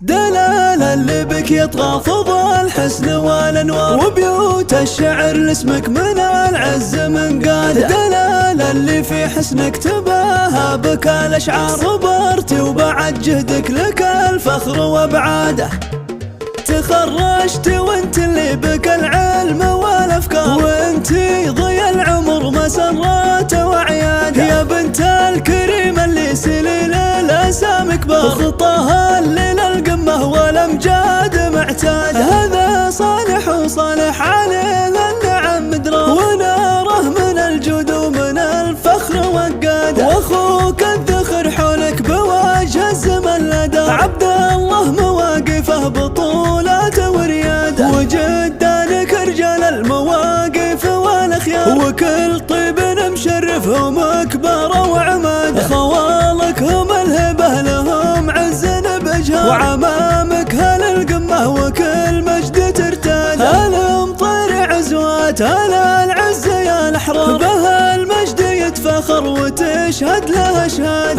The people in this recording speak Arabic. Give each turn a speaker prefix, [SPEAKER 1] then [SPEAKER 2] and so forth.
[SPEAKER 1] دلال اللي بك يتغافض الحسن والانوار، وبيوت الشعر لاسمك من العز من قاده. دلال اللي في حسنك تباهى بك الاشعار، صبرتي وبعد جهدك لك الفخر وابعاده. تخرجت وانت اللي بك العلم والافكار، وانتي ضي العمر مسرات وعياده. يا بنت الكريم اللي سليل الاسامي كبار، خطاها اللي للقمه والامجاد معتاده. هذا صالح وصالح عليه النعم مدرار، وناره من الجود ومن الفخر وقاده. واخوك الذخر حولك بوجه الزمن لدار، عبد الله مواقفه بطولاته ورياده. وجدانك رجال المواقف والاخيار، وكل طيب مشرفهم كبار وعماده. خوالك هم الهبه لهم عز بجهار، وعمامك هل القمه وكل مجد ترتاد. الامطار عزوات هلا العز يا الاحرار، به المجد يتفخر وتشهد له اشهاد.